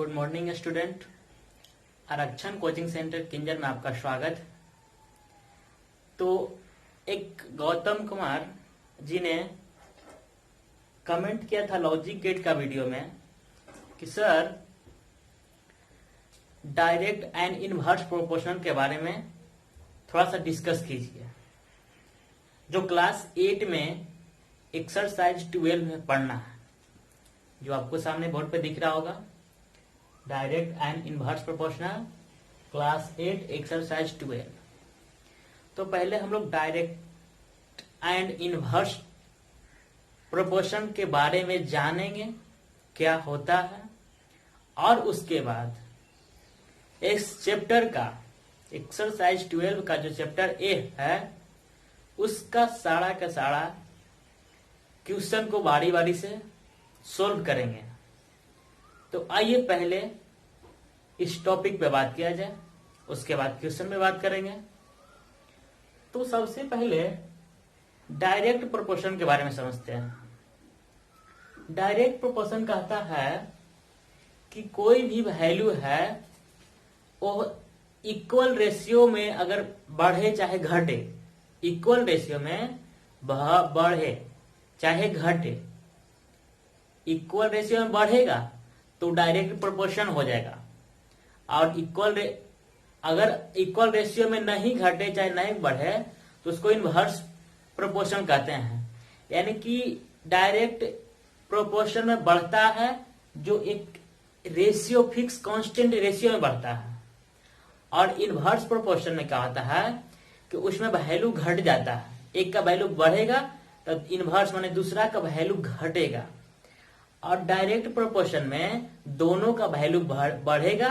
Good morning student. आरक्षण coaching centre Keenjhar में आपका स्वागत। तो एक गौतम कुमार जी ने कमेंट किया था लॉजिक गेट का वीडियो में कि sir direct and inverse proportional के बारे में थोड़ा सा डिस्कस कीजिए, जो क्लास 8 में एक्सरसाइज 12 में पढ़ना है, जो आपको सामने बोर्ड पे दिख रहा होगा। Direct and inverse proportional class 8 exercise 12। तो पहले हम लोग डायरेक्ट एंड इनवर्स प्रोपोर्शन के बारे में जानेंगे क्या होता है, और उसके बाद इस चैप्टर का एक्सरसाइज 12 का जो चैप्टर ए है उसका सारा का सारा क्वेश्चन को बारी बारी से सोल्व करेंगे। तो आइए पहले इस टॉपिक पे बात किया जाए, उसके बाद क्वेश्चन पे बात करेंगे। तो सबसे पहले डायरेक्ट प्रोपोर्शन के बारे में समझते हैं। डायरेक्ट प्रोपोर्शन कहता है कि कोई भी वैल्यू है वो इक्वल रेशियो में अगर बढ़े चाहे घटे, इक्वल रेशियो में बढ़े चाहे घटे, इक्वल रेशियो में बढ़ेगा तो डायरेक्ट प्रोपोर्शन हो जाएगा, और अगर इक्वल रेशियो में नहीं घटे चाहे नहीं बढ़े तो उसको इनवर्स प्रोपोर्शन कहते हैं। यानी कि डायरेक्ट प्रोपोर्शन में बढ़ता है जो एक रेशियो फिक्स कांस्टेंट रेशियो में बढ़ता है, और इनवर्स प्रोपोर्शन में क्या होता है कि उसमें वैल्यू घट जाता है। एक का वैल्यू बढ़ेगा तो इनवर्स माने दूसरा का वैल्यू घटेगा, और डायरेक्ट प्रोपोर्शन में दोनों का वैल्यू बढ़ेगा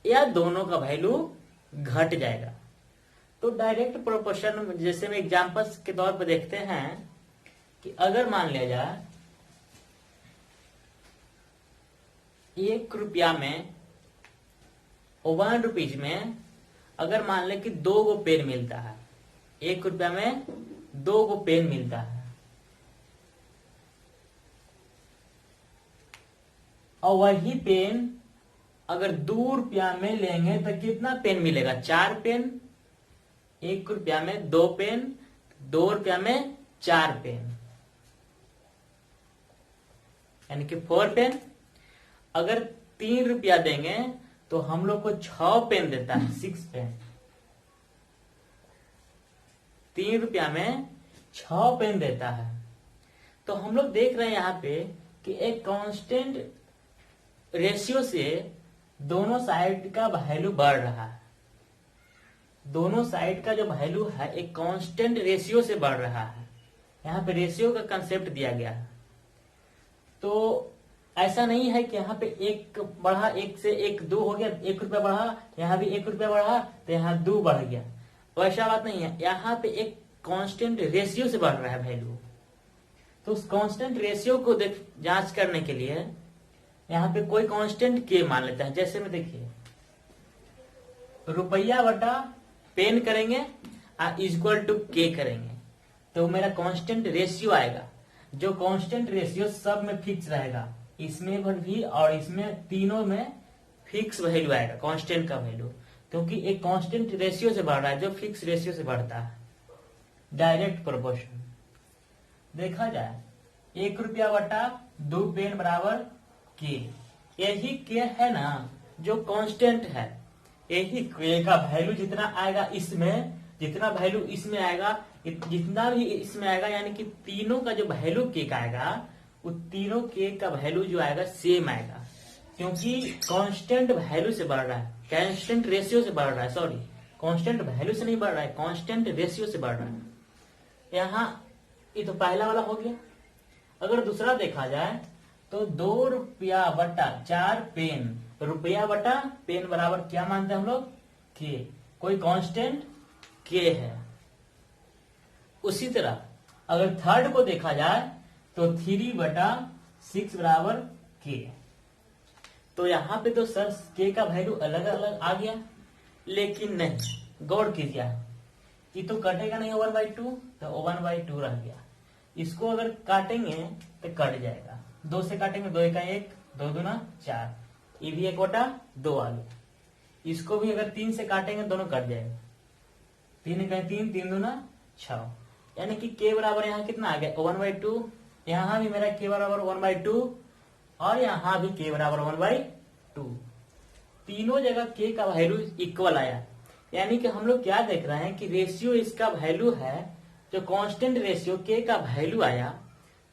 या दोनों का वैल्यू घट जाएगा। तो डायरेक्ट प्रोपोर्शन जैसे में एग्जांपल्स के तौर पर देखते हैं कि अगर मान लिया जाए 1 रुपया में 1 रुपीज में अगर मान ले कि 2 गो पेन मिलता है, 1 रुपया में 2 गो पेन मिलता है, और वही पेन अगर 2 रुपया में लेंगे तो कितना पेन मिलेगा? 4 पेन। 1 रुपया में 2 पेन, 2 रुपया में 4 पेन, यानी कि 4 पेन। अगर 3 रुपया देंगे तो हम लोग को 6 पेन देता है, 6 पेन। 3 रुपया में 6 पेन देता है। तो हम लोग देख रहे हैं यहाँ पे कि एक कांस्टेंट रेशियो से दोनों साइड का वैल्यू बढ़ रहा है। दोनों साइड का जो वैल्यू है एक कांस्टेंट रेशियो से बढ़ रहा है। यहाँ पे रेशियो का कंसेप्ट दिया गया है। तो ऐसा नहीं है कि यहाँ पे 1 बढ़ा, 1 से 1 2 हो गया, 1 रुपया बढ़ा, यहाँ भी 1 रुपया बढ़ा तो यहाँ 2 बढ़ गया, वैसा बात नहीं है। यहाँ पे एक कांस्टेंट रेशियो से बढ़ रहा है वैल्यू। तो उस कांस्टेंट रेशियो को जांच करने के लिए यहाँ पे कोई कांस्टेंट के मान लेता है। जैसे में देखिए रुपया बटा पेन करेंगे इक्वल टू के करेंगे तो मेरा कांस्टेंट रेशियो आएगा। जो कांस्टेंट रेशियो सब में फिक्स रहेगा, इसमें भी और इसमें तीनों में फिक्स वैल्यू आएगा, कांस्टेंट का वैल्यू, क्योंकि एक कांस्टेंट रेशियो से बढ़ रहा है जो फिक्स रेशियो से बढ़ता है। डायरेक्ट प्रोपोर्शन देखा जाए 1 रुपया बटा 2 पेन बराबर के, यही के है ना जो कांस्टेंट है। यही के का वैल्यू जितना आएगा इसमें, जितना वैल्यू इसमें आएगा, जितना भी इसमें आएगा, यानी कि तीनों का जो वैल्यू के का आएगा वो तीनों के का वैल्यू जो आएगा सेम आएगा, क्योंकि कांस्टेंट वैल्यू से बढ़ रहा है, कांस्टेंट रेशियो से बढ़ रहा है। सॉरी, कांस्टेंट वैल्यू से नहीं बढ़ रहा है, कांस्टेंट रेशियो से बढ़ रहा है। यहाँ ये तो पहला वाला हो गया। अगर दूसरा देखा जाए तो 2 रुपया बटा 4 पेन, रुपया बटा पेन बराबर क्या मानते हैं हम लोग? के। कोई कांस्टेंट के है। उसी तरह अगर थर्ड को देखा जाए तो 3 बटा 6 बराबर के। तो यहाँ पे तो सर के का वैल्यू अलग अलग आ गया, लेकिन नहीं, गौर कीजिए, ये तो कटेगा नहीं 1/2, तो 1/2 रह गया। इसको अगर काटेंगे तो कट जाएगा, 2 से काटेंगे, 2 1 1, 2 दूना 4, ये भी 1/2 आ गया। इसको भी अगर 3 से काटेंगे दोनों कट जाएगा, 3 का 3, 3 दूना 6, यानी कि k बराबर यहाँ कितना आ गया 1/2। यहाँ भी मेरा k बराबर 1/2 और यहाँ भी k बराबर 1/2। तीनों जगह k का वैल्यू इक्वल आया, यानी कि हम लोग क्या देख रहे हैं कि रेशियो इसका वैल्यू है, जो कांस्टेंट रेशियो k का वैल्यू आया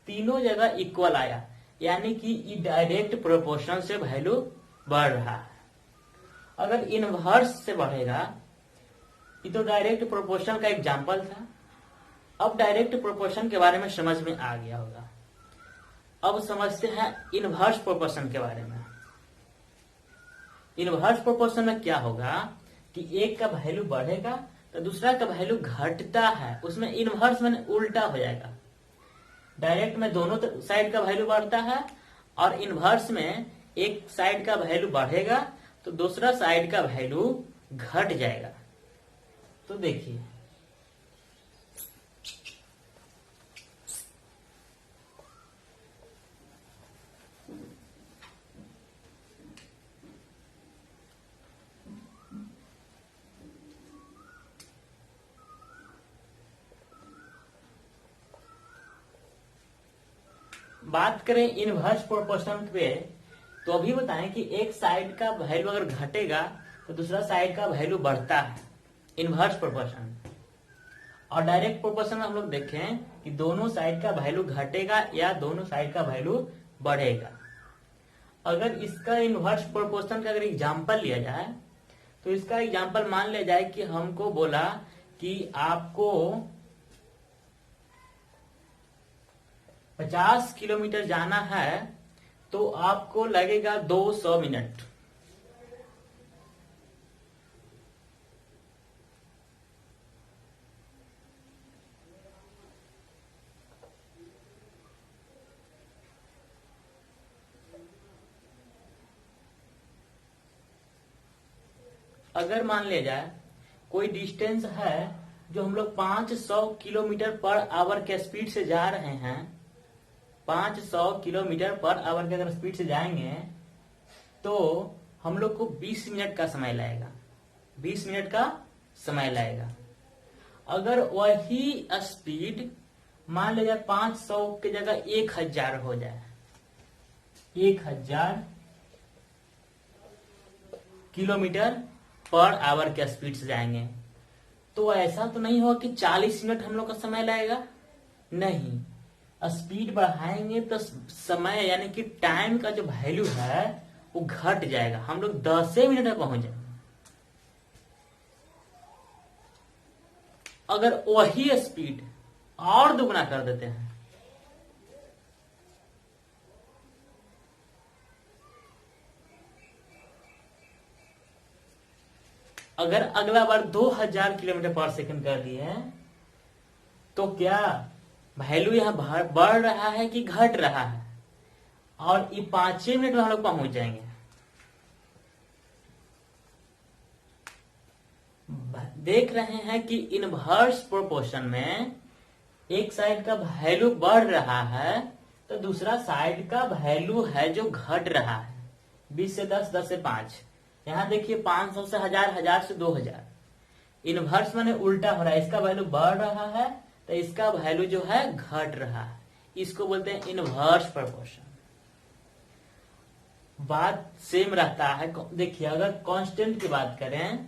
तीनों जगह इक्वल आया, यानी कि ये डायरेक्ट प्रोपोर्शनल से वैल्यू बढ़ रहा है। अगर इनवर्स से बढ़ेगा, ये तो डायरेक्ट प्रोपोर्शनल का एग्जांपल था। अब डायरेक्ट प्रोपोर्शन के बारे में समझ में आ गया होगा। अब समझते हैं इनवर्स प्रोपोर्शन के बारे में। इनवर्स प्रोपोर्शन में क्या होगा कि एक का वैल्यू बढ़ेगा तो दूसरा का वैल्यू घटता है, उसमें इनवर्स में उल्टा हो जाएगा। डायरेक्ट में दोनों साइड का वैल्यू बढ़ता है और इनवर्स में एक साइड का वैल्यू बढ़ेगा तो दूसरा साइड का वैल्यू घट जाएगा। तो देखिए बात करें इनवर्स प्रोपोर्शन पे, तो अभी बताएं कि एक साइड का वैल्यू अगर घटेगा तो दूसरा साइड का वैल्यू बढ़ता है, इनवर्स प्रोपोर्शन। और डायरेक्ट प्रोपोर्शन में हम लोग देखें कि दोनों साइड का वैल्यू घटेगा या दोनों साइड का वैल्यू बढ़ेगा। अगर इसका इनवर्स प्रोपोर्शन का अगर एग्जांपल लिया जाए तो इसका एग्जांपल मान लिया जाए कि हमको बोला कि आपको 50 किलोमीटर जाना है तो आपको लगेगा 200 मिनट। अगर मान लिया जाए कोई डिस्टेंस है जो हम लोग 500 किलोमीटर पर आवर के स्पीड से जा रहे हैं, 500 किलोमीटर पर आवर के अगर स्पीड से जाएंगे तो हम लोग को 20 मिनट का समय लगेगा, 20 मिनट का समय लगेगा। अगर वही स्पीड मान लिया जाए 500 की जगह 1000 हो जाए, 1000 किलोमीटर पर आवर के स्पीड से जाएंगे, तो ऐसा तो नहीं होगा कि 40 मिनट हम लोग का समय लगेगा। नहीं, स्पीड बढ़ाएंगे तो समय यानी कि टाइम का जो वैल्यू है वो घट जाएगा, हम लोग 10 मिनट में पहुंच जाएंगे। अगर वही स्पीड और दुगना कर देते हैं, अगर अगला बार 2000 किलोमीटर पर सेकंड कर दिए तो क्या वैल्यू यहां बढ़ रहा है कि घट रहा है? और ये 5 मिनट में हम लोग पहुंच जाएंगे। देख रहे हैं कि इनवर्स प्रोपोर्शन में एक साइड का वैल्यू बढ़ रहा है तो दूसरा साइड का वैल्यू है जो घट रहा है। 20 से 10, 10 से 5, यहां देखिए 500 से 1000, 1000 से 2000। इनवर्स माने उल्टा हो रहा है, इसका वैल्यू बढ़ रहा है तो इसका वैल्यू जो है घट रहा है, इसको बोलते हैं इनवर्स प्रोपोर्शन। बात सेम रहता है। देखिए अगर कांस्टेंट की बात करें,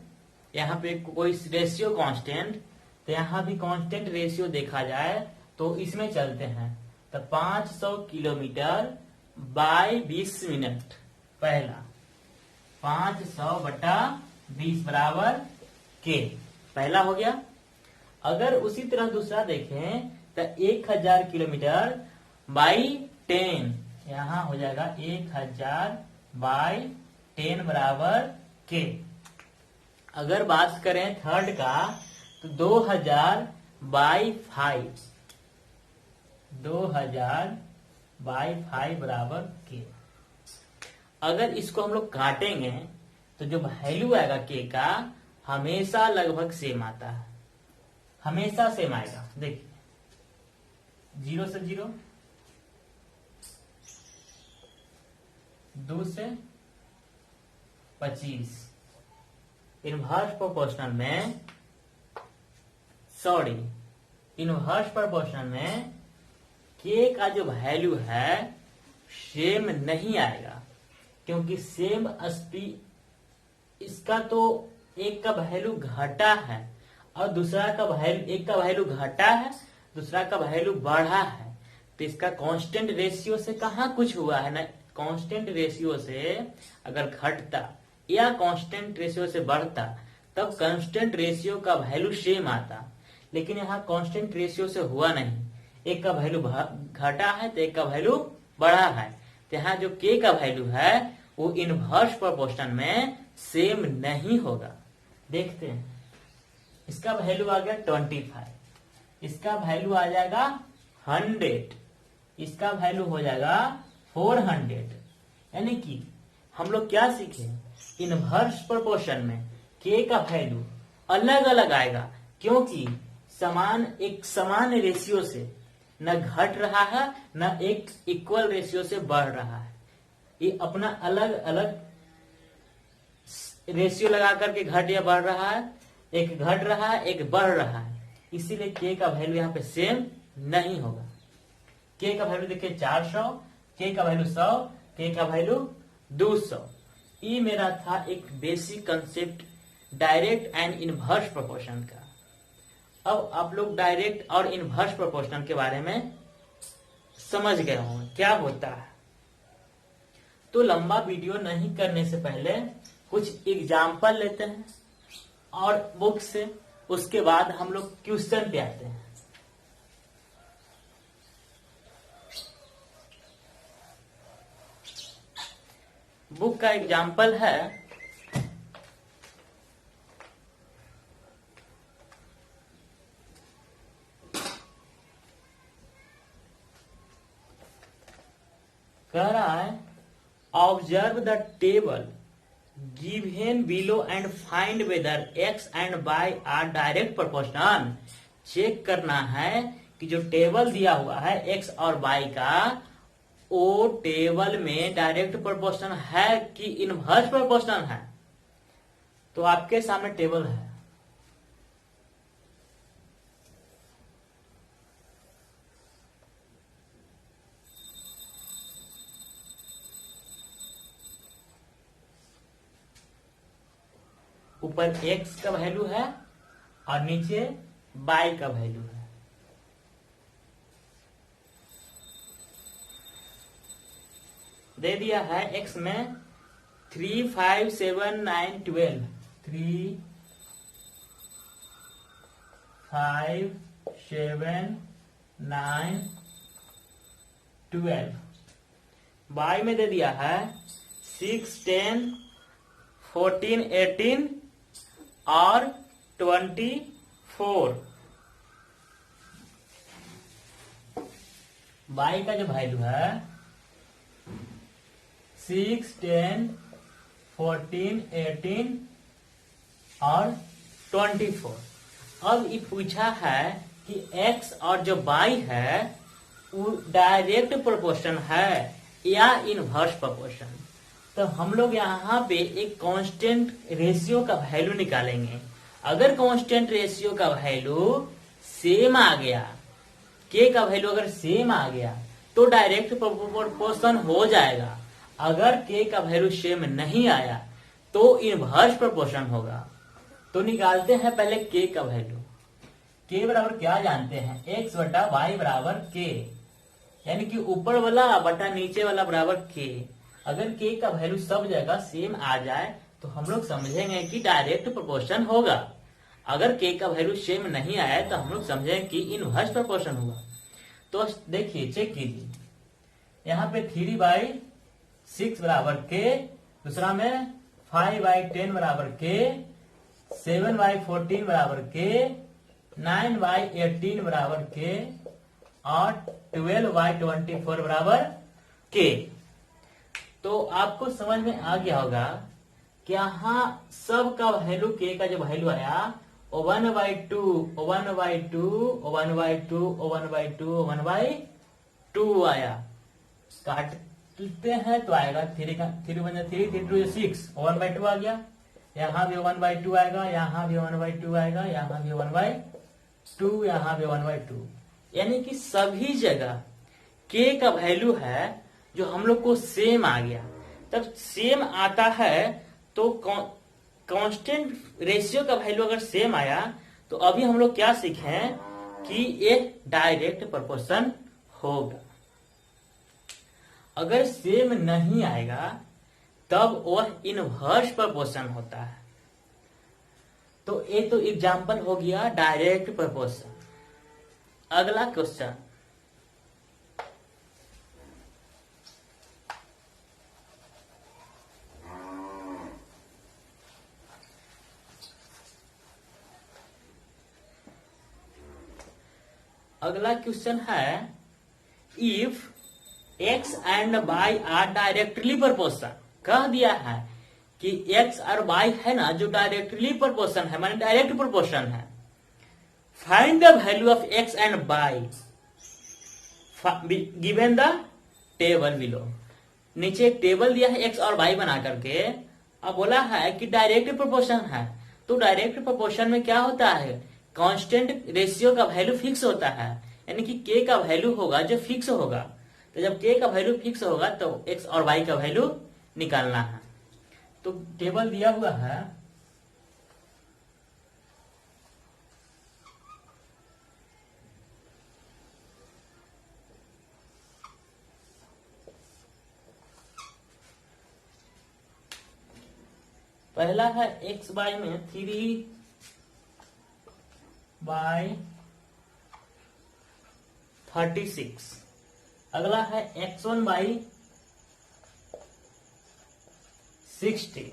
यहाँ पे कोई रेशियो कांस्टेंट, तो यहाँ भी कांस्टेंट रेशियो देखा जाए तो इसमें चलते हैं तो 500 किलोमीटर बाय 20 मिनट, पहला 500/20 बराबर के, पहला हो गया। अगर उसी तरह दूसरा देखें तो 1000 किलोमीटर बाई 10, यहां हो जाएगा 1000/10 बराबर के। अगर बात करें थर्ड का तो 2000/5, 2000/5 बराबर के। अगर इसको हम लोग काटेंगे तो जो वैल्यू आएगा के का हमेशा लगभग सेम आता है, हमेशा सेम आएगा। देखिए 0 से 0, 2 से 25। इनवर्स प्रोपोर्शनल में के का जो वैल्यू है सेम नहीं आएगा, क्योंकि सेम स्पीड इसका तो एक का वैल्यू घटा है और दूसरा का वैल्यू, एक का वैल्यू घटा है दूसरा का वैल्यू बढ़ा है, तो इसका कांस्टेंट रेशियो से कहाँ कुछ हुआ है ना। कांस्टेंट रेशियो से अगर घटता या कांस्टेंट रेशियो से बढ़ता तब कांस्टेंट रेशियो का वैल्यू सेम आता, लेकिन यहाँ कांस्टेंट रेशियो से हुआ नहीं, एक का वैल्यू घटा है तो एक का वैल्यू बढ़ा है, तो यहाँ जो के का वैल्यू है वो इनवर्स प्रोपोर्शन में सेम नहीं होगा। देखते हैं, इसका वैल्यू आ गया 25, इसका वैल्यू आ जाएगा 100, इसका वैल्यू हो जाएगा 400। यानी कि हम लोग क्या सीखे, इनवर्स प्रोपोर्शन में के का वैल्यू अलग अलग आएगा, क्योंकि एक समान रेशियो से न घट रहा है न एक इक्वल रेशियो से बढ़ रहा है, ये अपना अलग अलग रेशियो लगा करके घट या बढ़ रहा है, एक घट रहा है एक बढ़ रहा है, इसीलिए के का वैल्यू यहाँ पे सेम नहीं होगा। के का वैल्यू देखिए 400, के का वैल्यू 100, के का वैल्यू 200। ये मेरा था एक basic concept direct and inverse proportion का। अब आप लोग डायरेक्ट और इनवर्स प्रोपोर्शनल के बारे में समझ गए होंगे क्या होता है। तो लंबा वीडियो नहीं करने से पहले कुछ एग्जाम्पल लेते हैं और बुक से, उसके बाद हम लोग क्वेश्चन पे आते हैं। बुक का एग्जाम्पल है कह रहा है observe the table given below and find whether X and Y are direct proportional. Check करना है कि जो टेबल दिया हुआ है एक्स और वाई का, वो टेबल में डायरेक्ट प्रोपोर्शनल है कि इनवर्स प्रोपोर्शनल है। तो आपके सामने टेबल है, ऊपर x का वैल्यू है और नीचे y का वैल्यू है। दे दिया है x में 3, 5, 7, 9, 12, 3, 5, 7, 9, 12। y में दे दिया है 6, 10, 14, 18 और 24। y का जो वैल्यू है 6, 10, 14, 18 और 24। अब ये पूछा है कि x और जो y है वो डायरेक्ट प्रोपोर्शन है या इनवर्स प्रोपोर्शन। तो हम लोग यहाँ पे एक कांस्टेंट रेशियो का वैल्यू निकालेंगे। अगर कांस्टेंट रेशियो का वैल्यू सेम आ गया, के का वैल्यू अगर सेम आ गया तो डायरेक्ट प्रोपोर्शन हो जाएगा। अगर के का वैल्यू सेम नहीं आया तो इनवर्स प्रोपोर्शन होगा। तो निकालते हैं पहले के का वैल्यू। के बराबर क्या जानते हैं, एक्स बटा वाई बराबर के, यानी कि ऊपर वाला बटा नीचे वाला बराबर के। अगर के का वैल्यू सब जगह सेम आ जाए तो हम लोग समझेंगे कि डायरेक्ट प्रोपोर्शन होगा। अगर के का वैल्यू सेम नहीं आया तो हम लोग समझेंगे कि इनवर्स प्रोपोर्शन होगा। तो देखिए, चेक कीजिए, यहाँ पे 3/6 बराबर के, दूसरा में 5/10 बराबर के, 7/14 बराबर के, 9/18 बराबर के और 12/24 बराबर के। तो आपको समझ में आ गया होगा कि यहाँ सब का वैल्यू, के का जो वैल्यू आया 1/2, 1/2, 1/2, 1/2, 1/2 आया। लिखते हैं तो आएगा 3 वन 3 3 2 6 1/2 आ गया। यहाँ भी 1/2 आएगा, यहाँ भी 1/2 आएगा, यहाँ भी 1/2, यहाँ भी 1/2। यानी कि सभी जगह k का वैल्यू है जो हम लोग को सेम आ गया। तब सेम आता है तो कांस्टेंट रेशियो का वैल्यू अगर सेम आया तो अभी हम लोग क्या सीखे कि ये डायरेक्ट प्रोपोर्शन होगा। अगर सेम नहीं आएगा तब वह इनवर्स प्रोपोर्शन होता है। तो ये तो एग्जांपल हो गया डायरेक्ट प्रोपोर्शन। अगला क्वेश्चन, अगला क्वेश्चन है if x and y are directly proportion. कह दिया है कि x और y है ना जो डायरेक्टली प्रोपोर्शन है, माने डायरेक्ट प्रोपोर्शन है। Find the value of x and y given the table below. नीचे एक टेबल दिया है x और y बना करके, अब बोला है कि डायरेक्ट प्रोपोर्शन है। तो डायरेक्ट प्रोपोर्शन में क्या होता है, कांस्टेंट रेशियो का वैल्यू फिक्स होता है, यानी कि k का वैल्यू होगा जो फिक्स होगा। तो जब k का वैल्यू फिक्स होगा तो x और y का वैल्यू निकालना है। तो टेबल दिया हुआ है, पहला है x y में 3/36, अगला है x1 बाई 60,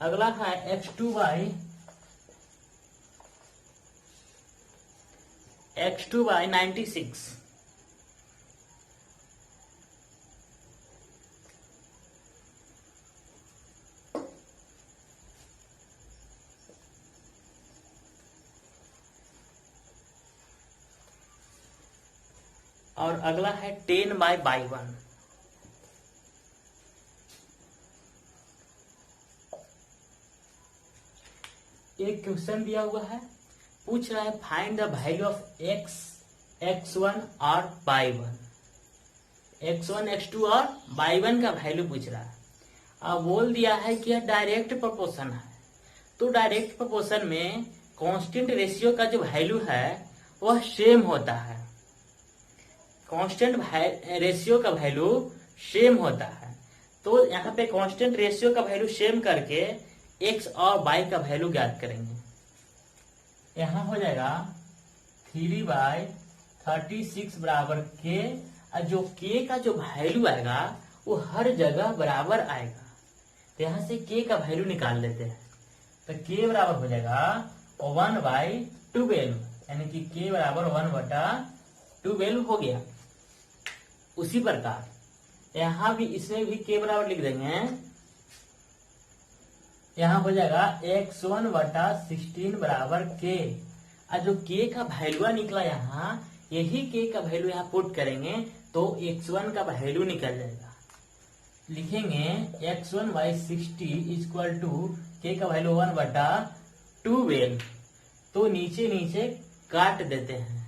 अगला है x2 बाई 96, और अगला है 10/1। एक क्वेश्चन दिया हुआ है, पूछ रहा है find the value of x1 और y1। x1 x2 और y1 का वैल्यू पूछ रहा है। अब बोल दिया है कि यह डायरेक्ट प्रोपोर्शन है। तो डायरेक्ट प्रोपोर्शन में कांस्टेंट रेशियो का जो वैल्यू है वह सेम होता है। कांस्टेंट रेशियो का वैल्यू सेम होता है। तो यहाँ पे कांस्टेंट रेशियो का वैल्यू सेम करके x और y का वैल्यू ज्ञात करेंगे। यहाँ हो जाएगा 3/36 बराबर k, और जो k का जो वैल्यू आएगा वो हर जगह बराबर आएगा। तो यहाँ से k का वैल्यू निकाल लेते हैं। तो k बराबर हो जाएगा 1/12, यानी कि k बराबर 1/12 हो गया। उसी प्रकार यहाँ भी इसमें भी k बराबर लिख देंगे। यहाँ हो जाएगा x1/16 बराबर k, और जो k का वैल्यू निकला यहाँ, यही k का वैल्यू यहाँ पुट करेंगे तो x1 का वैल्यू निकल जाएगा। लिखेंगे x1/60 इक्वल टू k का वैल्यू 1/12। तो नीचे नीचे काट देते हैं,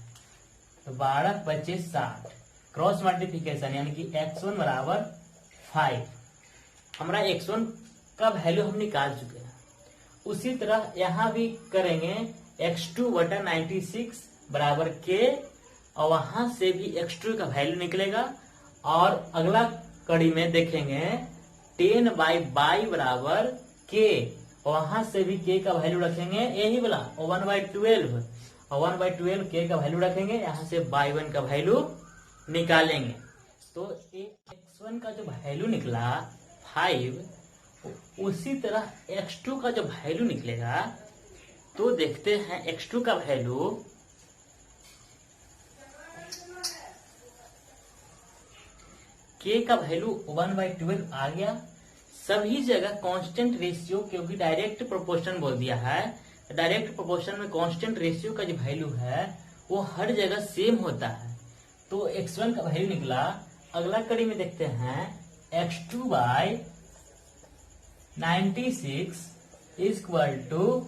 तो 12 25 60, क्रॉस मल्टीप्लीकेशन, यानी कि x1 बराबर 5। हमारा x1 का वैल्यू हम निकाल चुके हैं। उसी तरह यहाँ भी करेंगे x2/96 बराबर k, और वहां से भी x2 का वैल्यू निकलेगा। और अगला कड़ी में देखेंगे 10/y बराबर k, वहां से भी k का वैल्यू रखेंगे, यही वाला 1/12, और 1/12 k का वैल्यू रखेंगे, यहाँ से y1 का वैल्यू निकालेंगे। तो x1 का जो वैल्यू निकला 5, उसी तरह x2 का जो वैल्यू निकलेगा, तो देखते हैं x2 का वैल्यू। k का वैल्यू 1/12 आ गया। सभी जगह कांस्टेंट रेशियो, क्योंकि डायरेक्ट प्रोपोर्शन बोल दिया है, डायरेक्ट प्रोपोर्शन में कांस्टेंट रेशियो का जो वैल्यू है वो हर जगह सेम होता है। तो x1 का वैल्यू निकला। अगला कड़ी में देखते हैं x2/96 इक्वल टू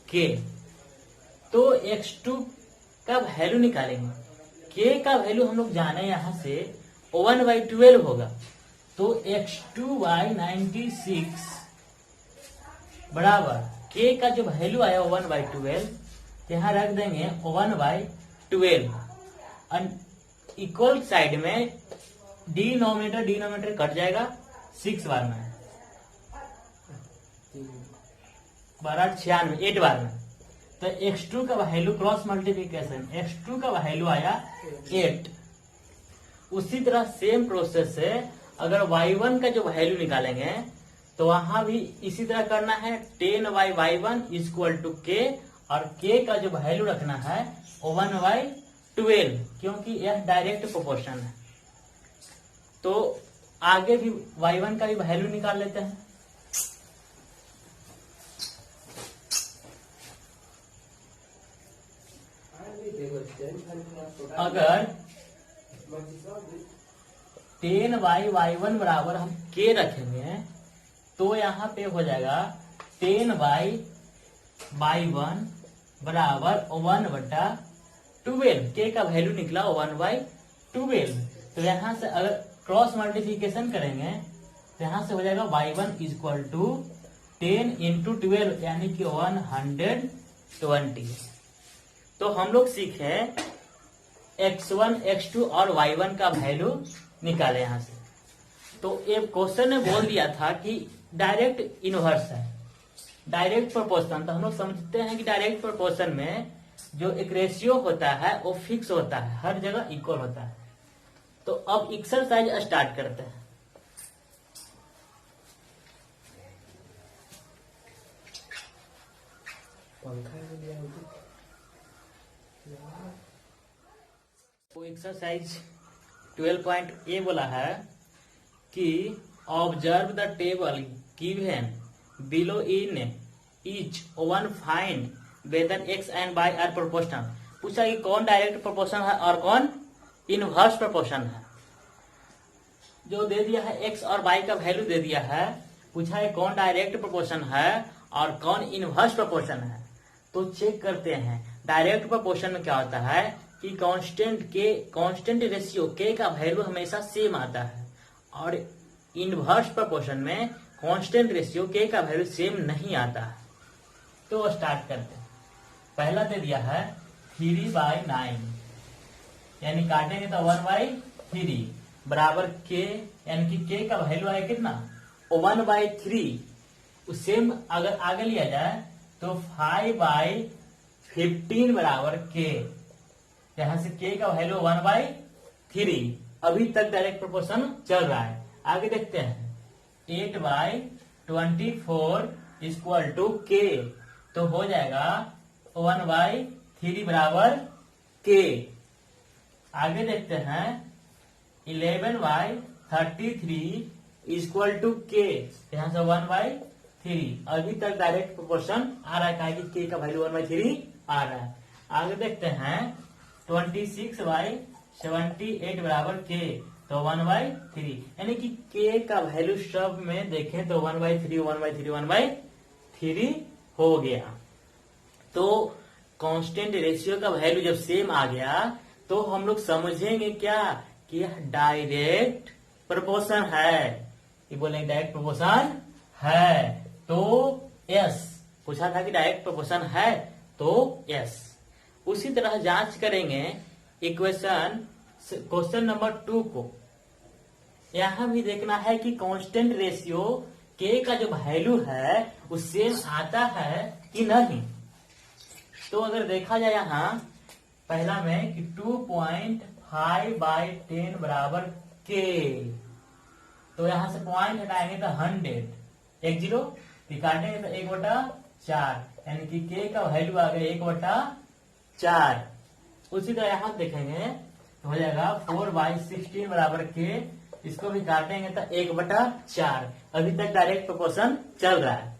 k। तो x2 का वैल्यू निकालेंगे, k का वैल्यू हम लोग जाने यहां से 1/12 होगा। तो x2/96 बराबर k का जो वैल्यू आया 1/12, यहाँ रख देंगे 1/12। इक्वल साइड में डिनोमिनेटर कट जाएगा 6 बार में, 96 8 बार में। तो x2 का वैल्यू क्रॉस मल्टीप्लिकेशन, x2 का वैल्यू आया 8। उसी तरह सेम प्रोसेस से अगर y1 का जो वैल्यू निकालेंगे तो वहां भी इसी तरह करना है। 10/y1 इक्वल टू k, और k का जो वैल्यू रखना है 1/12, क्योंकि यह डायरेक्ट प्रोपोर्शन है। तो आगे भी y1 का भी वैल्यू निकाल लेते हैं। अगर 10/y1 बराबर हम k रखेंगे तो यहाँ पे हो जाएगा 10/y1 बराबर 1/12। k का वैल्यू निकला 1/12। तो यहाँ से अगर क्रॉस मल्टीप्लिकेशन करेंगे तो यहाँ से हो जाएगा y1 इक्वल टू 10 × 12 यानी कि 120। तो हम लोग सीखे x1, x2 और y1 का वैल्यू निकाले यहाँ से। तो एक क्वेश्चन ने बोल दिया था कि डायरेक्ट इनवर्स है, डायरेक्ट प्रोपोर्शन। तो हम लोग समझते हैं कि डायरेक्ट प्रोपोर्शन में जो एक रेशियो होता है वो फिक्स होता है, हर जगह इक्वल होता है। तो अब एक्सरसाइज स्टार्ट करते हैं। तो एक्सरसाइज 12.a बोला है कि observe the table given below in each one find whether x and y are proportional. पूछा कि कौन डायरेक्ट प्रोपोर्शन है और कौन इनवर्स प्रोपोर्शन है। जो दे दिया है x और y का वैल्यू दे दिया है, पूछा है कौन डायरेक्ट प्रोपोर्शन है और कौन इनवर्स प्रोपोर्शन है। तो चेक करते हैं डायरेक्ट प्रोपोर्शन में क्या होता है कि कांस्टेंट रेशियो k का वैल्यू हमेशा सेम आता है, और इनवर्स प्रोपोर्शन में कांस्टेंट रेशियो k का वैल्यू सेम नहीं आता है। तो स्टार्ट करते हैं। पहला दे दिया है 3/9, यानी काटेंगे तो 1/3 बराबर k, यानी कि k का वैल्यू आया कितना 1/3। सेम अगर आगे लिया जाए तो 5/15 बराबर k, यहां से k का वैल्यू 1/3। अभी तक डायरेक्ट प्रोपोर्शन चल रहा है। आगे देखते हैं 8/24 इक्वल टू k, तो हो जाएगा 1/3 बराबर k। आगे देखते हैं 11/33 इक्वल टू k, यहां से 1/3। अभी तक डायरेक्ट प्रोपोर्शन आ रहा है कि k का वैल्यू 1/3 आ रहा है। आगे देखते हैं 26/78 बराबर k, तो 1/3, यानी कि k का वैल्यू सब में देखें तो 1/3 हो गया। तो कांस्टेंट रेशियो का वैल्यू जब सेम आ गया तो हम लोग समझेंगे क्या कि यह डायरेक्ट प्रोपोर्शन है। ये बोलेंगे डायरेक्ट प्रोपोर्शन है, तो यस। पूछा था कि डायरेक्ट प्रोपोर्शन है, तो यस। उसी तरह जांच करेंगे क्वेश्चन नंबर 2 को। यहां भी देखना है कि कांस्टेंट रेशियो k का जो वैल्यू है वो सेम आता है कि नहीं। तो अगर देखा जाए यहाँ पहला में कि 2.5/10 बराबर k, तो यहां से पॉइंट हटाएंगे तो 100, 10 काटेंगे तो 1/4, यानी कि k का वैल्यू आ गया 1/4। उसी तरह यहां देखेंगे तो हो जाएगा 4/16 बराबर k, इसको भी काटेंगे तो 1/4। अभी तक डायरेक्ट प्रोपोर्शन चल रहा है।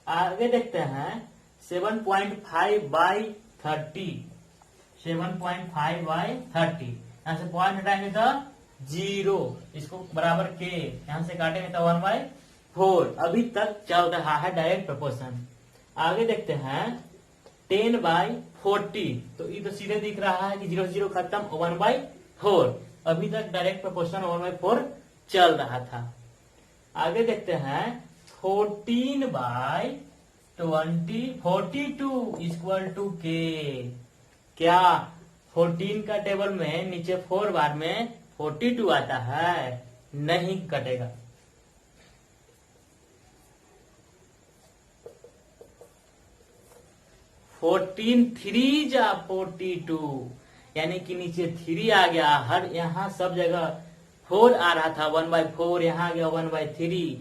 आगे देखते हैं 7.5/30, 7.5/30, यहां से पॉइंट हटाएंगे तो 0, इसको बराबर के, यहां से काटेंगे तो 1/4। अभी तक चल रहा है डायरेक्ट प्रोपोर्शन। आगे देखते हैं 10/40, तो ये तो सीधे दिख रहा है कि 0 0 खत्म, 1/4। अभी तक डायरेक्ट प्रोपोर्शन 1/4 चल रहा था। आगे देखते हैं 14/20, 42 इक्वल टू के। क्या 14 का टेबल में नीचे 4 बार में 42 आता है? नहीं कटेगा। 14 3 जा 42, यानी कि नीचे 3 आ गया। हर यहाँ सब जगह 4 आ रहा था, 1/4, यहाँ आ गया 1/3।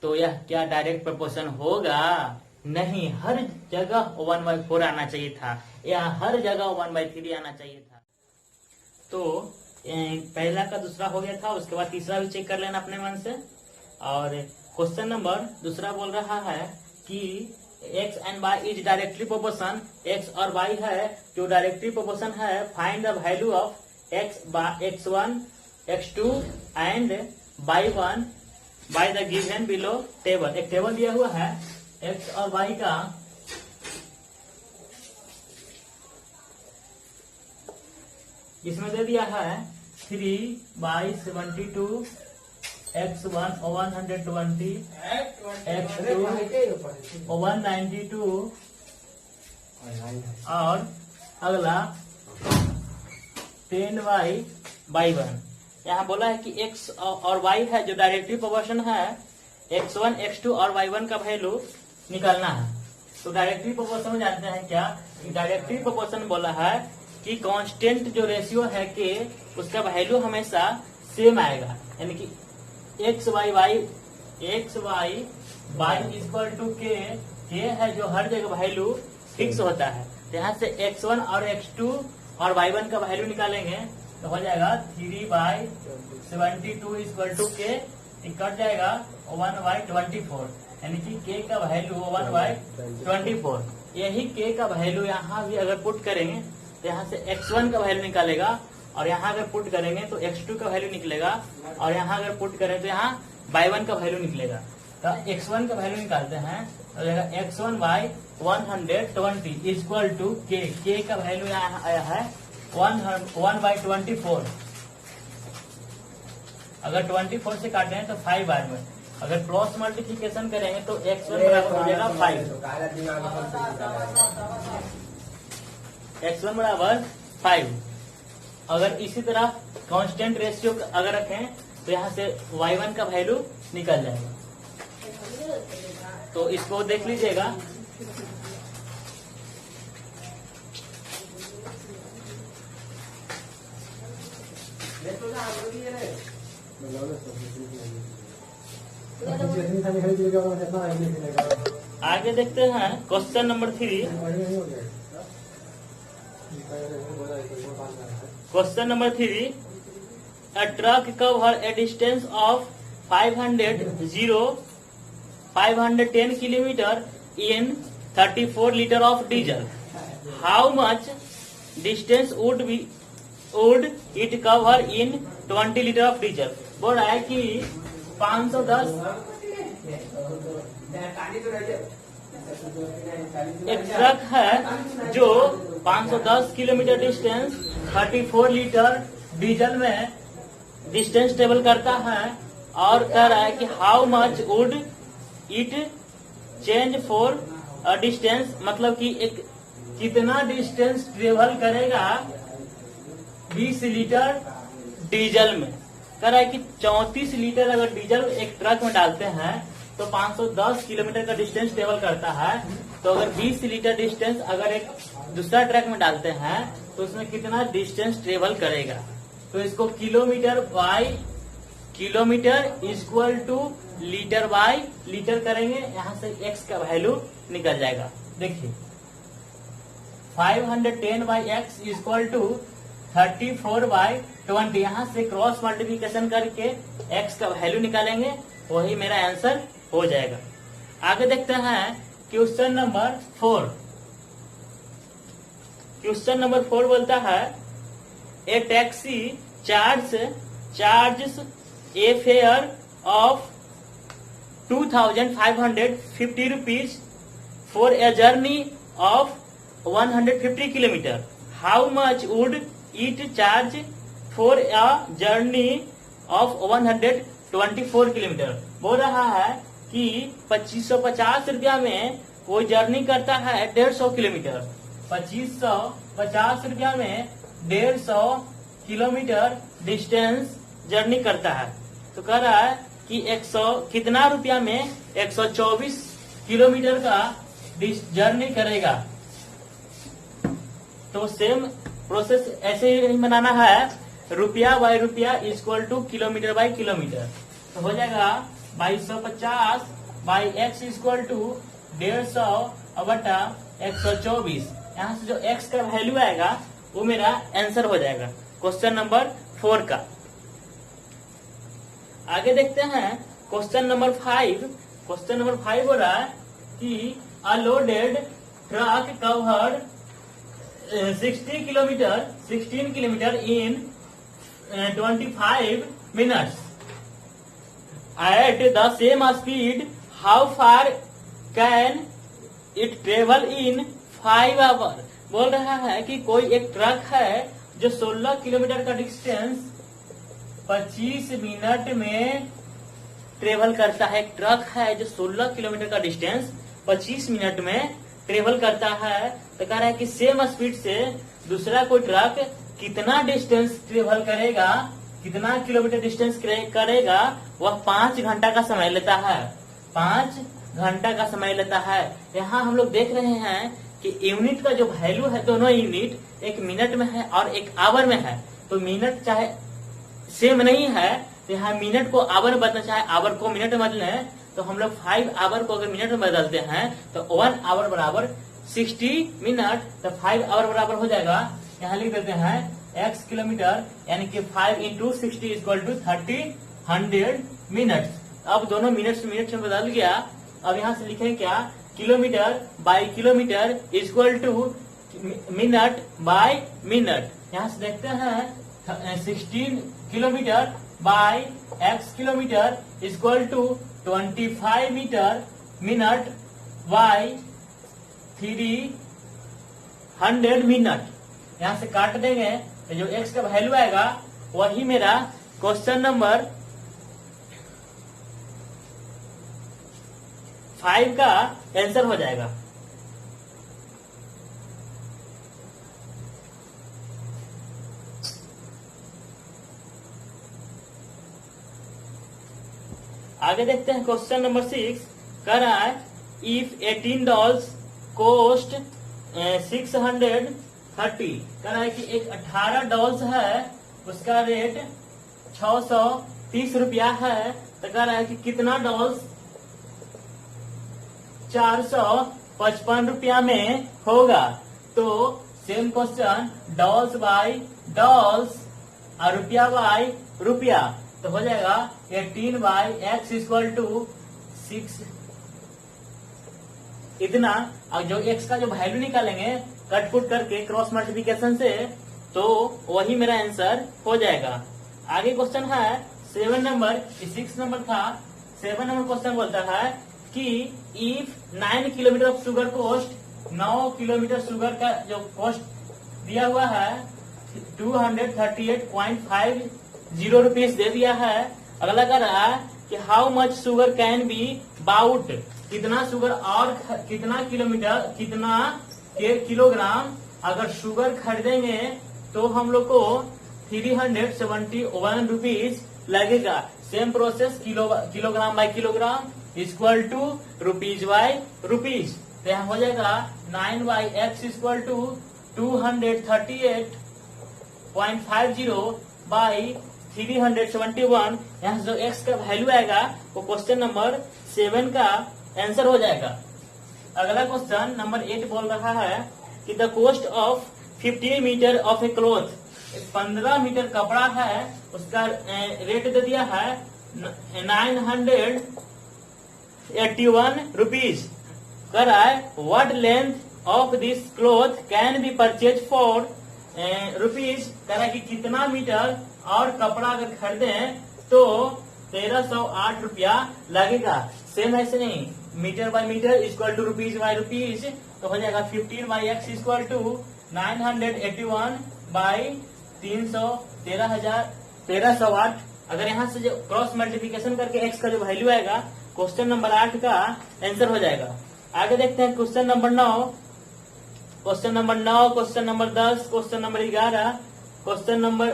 तो यह क्या डायरेक्ट प्रोपोर्शन होगा? नहीं, हर जगह 1/4 आना चाहिए था, या हर जगह 1/3 आना चाहिए था। तो पहला का दूसरा हो गया था, उसके बाद तीसरा भी चेक कर लेना अपने मन से। और क्वेश्चन नंबर दूसरा बोल रहा है कि x and y is directly proportion, x और y है जो डायरेक्टली प्रोपोर्शन है, find the value of x1, x2 and y1 by the given below table. एक टेबल दिया हुआ है x और y का, इसमें दे दिया है 3/72, x1 120, x2 192 और अगला 10/1। यहाँ बोला है कि x और y है जो डायरेक्टली प्रोपोर्शन है, x1, x2 और y1 का वैल्यू निकालना है। तो डायरेक्टली प्रोपोर्शन में जानते हैं क्या? डायरेक्टली प्रोपोर्शन बोला है कि कांस्टेंट जो रेशियो है के, उसका वैल्यू हमेशा सेम आएगा, यानी कि x y इक्वल टू के है जो हर जगह वैल्यू फिक्स होता है। यहाँ से x1 और x2 और y1 का वैल्यू निकालेंगे तो हो जाएगा 3/72 इक्वल टू के, कट जाएगा 1/24, यानी कि k का वैल्यू 1/24। यही k का वैल्यू यहाँ भी अगर पुट करेंगे तो यहाँ से x1 का वैल्यू निकालेगा, और यहाँ अगर पुट करेंगे तो x2 का वैल्यू निकलेगा, और यहाँ अगर पुट करें तो यहाँ y1 का वैल्यू निकलेगा। तो x1 का वैल्यू निकालते हैं तो x1/120 इक्वल टू k का वैल्यू यहाँ आया है 1/24। अगर 24 से काटे हैं तो 5 बार में, अगर क्रॉस मल्टीप्लिकेशन करेंगे तो x1 बराबर हो जाएगा 5, x1 बराबर 5। अगर इसी तरह कांस्टेंट रेशियो अगर रखें तो यहाँ से y1 का वैल्यू निकल जाएगा। तो इसको देख लीजिएगा। आगे देखते हैं question number 3। Question number 3, a truck cover a distance of 510 kilometer in 34 liter of diesel. How much distance would it cover in 20 liter of diesel? बोल रहा है कि 510 एक ट्रक है जो 510 किलोमीटर डिस्टेंस 34 लीटर डीजल में डिस्टेंस ट्रेवल करता है, और कह रहा है कि how much would it change for a distance, मतलब कि एक कितना डिस्टेंस ट्रेवल करेगा 20 लीटर डीजल में। कह रहा है कि 34 लीटर अगर डीजल एक ट्रक में डालते हैं तो 510 किलोमीटर का डिस्टेंस ट्रेवल करता है। तो अगर 20 लीटर डिस्टेंस अगर एक दूसरा ट्रक में डालते हैं तो उसमें कितना डिस्टेंस ट्रेवल करेगा? तो इसको kilometre by kilometre equal two litre by litre करेंगे, यहाँ से x का वैल्यू निकल जाएगा। देखिए 510/x इक्वल टू 34/20, यहाँ से क्रॉस मल्टीप्लिकेशन करके x का वैल्यू निकालेंगे, वही मेरा आंसर हो जाएगा। आगे देखते हैं क्वेश्चन नंबर 4। क्वेश्चन नंबर 4 बोलता है a taxi charge charges a fare of 2550 rupees for a journey of 150 kilometer. How much would it charge for a journey of 124 kilometer? बोल रहा है कि 2550 रुपया में कोई जर्नी करता है 150 किलोमीटर। 2550 रुपया में 150 किलोमीटर डिस्टेंस जर्नी करता है। तो कह रहा है कि 100 कितना रुपया में 124 किलोमीटर का जर्नी करेगा। तो सेम प्रोसेस ऐसे ही बनाना है, रुपया बाय रुपया equal two kilometre by kilometre. तो हो जाएगा 2250 बाई एक्स इक्वल टू 150 बटा 124। यहाँ से जो एक्स का वैल्यू आएगा वो मेरा आंसर हो जाएगा क्वेश्चन नंबर 4 का। आगे देखते हैं क्वेश्चन नंबर 5। क्वेश्चन नंबर 5 हो रहा है कि अ loaded truck covered 16 kilometre in 25 minutes at the same speed. How far can it travel in 5 hours? बोल रहा है कि कोई एक ट्रक है जो 16 किलोमीटर का डिस्टेंस 25 मिनट में ट्रेवल करता है। एक ट्रक है जो 16 किलोमीटर का डिस्टेंस 25 मिनट में ट्रेवल करता है। तो कह रहा है कि सेम स्पीड से दूसरा कोई ट्रक कितना डिस्टेंस ट्रेवल करेगा, कितना किलोमीटर डिस्टेंस करेगा, वह 5 घंटा का समय लेता है। 5 घंटा का समय लेता है। यहाँ हम लोग देख रहे हैं कि यूनिट का जो वैल्यू है, दोनों यूनिट एक मिनट में है और एक आवर में है। तो मिनट चाहे सेम नहीं है, तो यहाँ मिनट को आवर में बदलना, चाहे आवर को मिनट में बदले, तो हम लोग 5 आवर को अगर मिनट में बदलते हैं तो 1 आवर बराबर 60 मिनट, तो 5 आवर बराबर हो जाएगा। यहाँ लिख देते हैं x किलोमीटर, यानी कि 5 इंटू 60 इक्वल टू 100 मिनट। अब दोनों मिनट में बदल गया। अब यहाँ से लिखेंगे क्या, kilometre by kilometre equal to minute by minute. यहाँ से देखते हैं 16 kilometre by x kilometre equal to 25 minute by 300 minute. यहाँ से काट देंगे तो जो x का वैल्यू आएगा वही मेरा क्वेश्चन नंबर 5 का आंसर हो जाएगा। आगे देखते हैं क्वेश्चन नंबर 6। कह रहा है इफ 18 डॉल्स कोस्ट 630। कह रहा है कि एक 18 डॉल्स है, उसका रेट 630 रुपया है। तो कह रहा है कि कितना डॉल्स 455 रुपया में होगा। तो same question, dolls by dolls और रुपया बाय रुपया। तो हो जाएगा 18 बाय एक्स इक्वल टू 6 इतना। और जो एक्स का जो वैल्यू निकालेंगे कट पुट करके क्रॉस मल्टीप्लिकेशन से, तो वही मेरा आंसर हो जाएगा। आगे क्वेश्चन है 7 नंबर, 6 नंबर था। 7 नंबर क्वेश्चन बोलता है कि if 9 kilometre of sugar cost, 9 kilometre sugar का जो कॉस्ट दिया हुआ है 238.50 रुपीज दे दिया है। अगला कह रहा है कि how much sugar can be bought, कितना शुगर और कितना किलोमीटर, कितना किलोग्राम अगर शुगर खरीदेंगे तो हम लोग को 371 रुपीज लगेगा। Same process, kilogram by kilogram equal to rupees by rupees. तो यहाँ हो जाएगा 9 by x equal to 238.50 by 371। यहाँ से जो x का वैल्यू आएगा वो क्वेश्चन नंबर 7 का आंसर हो जाएगा। अगला क्वेश्चन नंबर 8 बोल रहा है कि the cost of 15 metre of a cloth, 15 metre कपड़ा है, उसका रेट दे दिया है 981 रुपीज। कर रहा है what length of this cloth can be purchase for rupees. कह रहा है कि कितना मीटर और कपड़ा अगर खरीदे तो 1308 रुपया लगेगा। सेम ऐसे नहीं, metre by metre equal to rupees by rupees, तो हो जाएगा 15 by x equal to 981 by 300, 1308। अगर यहाँ से जो क्रॉस मल्टीप्लीकेशन करके एक्स का जो वैल्यू आएगा, क्वेश्चन नंबर 8 का आंसर हो जाएगा। आगे देखते हैं question number 9, question number 9, question number 10, question number 11, question number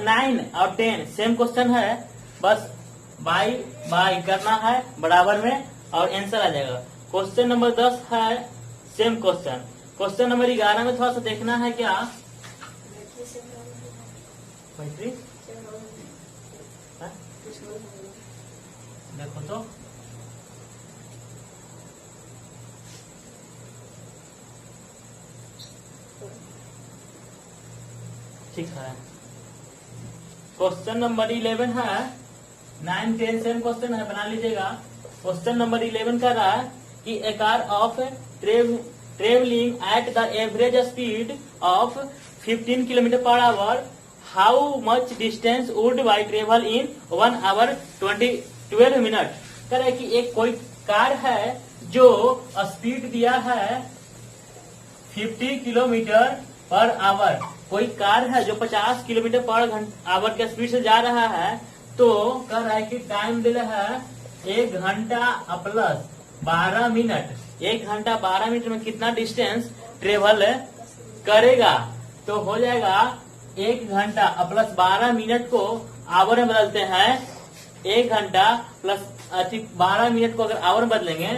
9 और 10 सेम क्वेश्चन है, बस बाई बाई करना है बराबर में और आंसर आ जाएगा। क्वेश्चन नंबर 10 है सेम क्वेश्चन। क्वेश्चन नंबर 11 में थोड़ा सा देखना है क्या, देखो तो ठीक है। क्वेश्चन नंबर 11 है, 9, 10 सेम क्वेश्चन है, बना लीजिएगा। क्वेश्चन नंबर 11 का रहा है कि a car of travelling at the average speed of 15 kilometre per hour, how much distance would by travel in 1 hour 12 minute. कह रहा है कि एक कोई कार है जो स्पीड दिया है 50 किलोमीटर पर आवर, कोई कार है जो 50 किलोमीटर पर आवर के स्पीड से जा रहा है, तो कह रहा है कि टाइम दिया है 1 घंटा प्लस 12 मिनट। 1 घंटा 12 मिनट में कितना डिस्टेंस ट्रेवल करेगा, तो हो जाएगा 1 घंटा प्लस 12 मिनट को आवर में बदलते हैं। 1 घंटा प्लस 12 मिनट को अगर आवर में बदलेंगे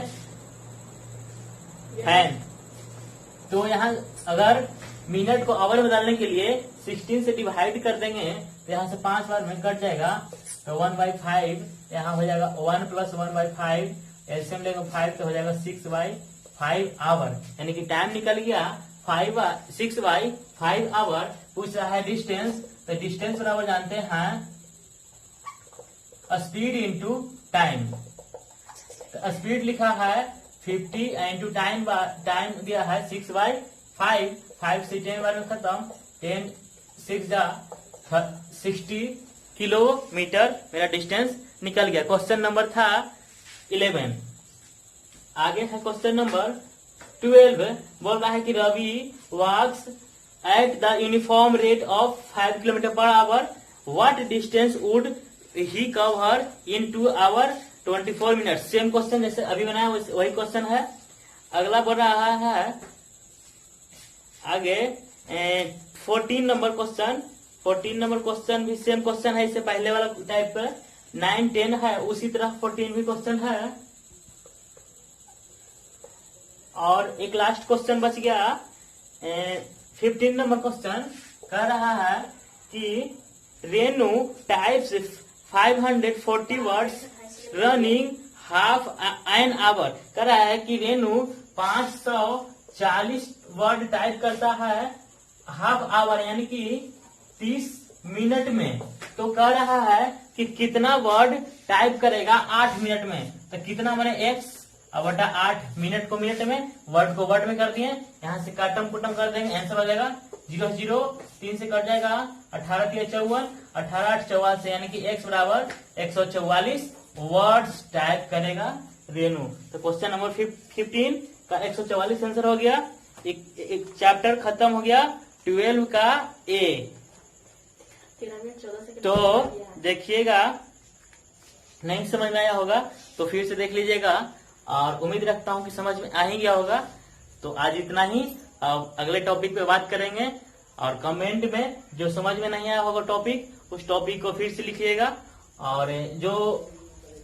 फैन, तो यहाँ अगर मिनट को आवर में बदलने के लिए 16 से डिवाइड कर देंगे तो यहाँ से 5 बार में कट जाएगा, तो 1/5 यहाँ हो जाएगा 1 प्लस 1/5, एलसीएम लेंगे 5 तो हो जाएगा 6/5 आवर, यानी कि टाइम निकल गया 6/5 आवर। पूछ रहा है डिस्टेंस, तो डिस्टेंस बराबर जानते हैं स्पीड इंटू टाइम। तो स्पीड लिखा है 50 इंटू टाइम दिया है 6/5, 5 से 10 बार में खत्म, 10 6 60 किलोमीटर मेरा डिस्टेंस निकल गया। क्वेश्चन नंबर था 11। आगे है क्वेश्चन नंबर 12, बोल रहा है कि Ravi walks at the uniform rate of 5 kilometre per hour, what distance would he cover in 2 hour 24 minute. Same question जैसे अभी बनाया वही क्वेश्चन है। अगला बोल रहा है आगे 14 नंबर क्वेश्चन। 14 नंबर क्वेश्चन भी सेम क्वेश्चन है, इससे पहले वाला टाइप पर 9, 10 है, उसी तरह 14 भी क्वेश्चन है। और एक लास्ट क्वेश्चन बच गया 15 नंबर क्वेश्चन, कह रहा है कि Renu types 540 words running half an hour. कह रहा है कि रेनू 540 वर्ड टाइप करता है हाफ आवर, यानी कि 30 मिनट में। तो कह रहा है कि कितना वर्ड टाइप करेगा 8 मिनट में, तो कितना मैंने x बटा 8 मिनट को मिनट में, वर्ड को वर्ड में कर दिए। यहाँ से काटम कुटम कर देंगे, आंसर हो जाएगा 0 0 3 से कट जाएगा 18 3 54, 18 8 44, यानी कि x बराबर 144 वर्ड्स टाइप करेगा रेनू। तो क्वेश्चन नंबर 15 का 144 आंसर हो गया। एक चैप्टर खत्म हो गया 12 का ए। तो देखिएगा, नहीं समझ में आया होगा तो फिर से देख लीजिएगा, और उम्मीद रखता हूं कि समझ में आ ही गया होगा। तो आज इतना ही, अगले टॉपिक पे बात करेंगे, और कमेंट में जो समझ में नहीं आया होगा टॉपिक, उस टॉपिक को फिर से लिखिएगा, और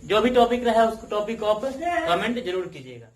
जो भी टॉपिक रहा उस टॉपिक को आप कमेंट जरूर कीजिएगा।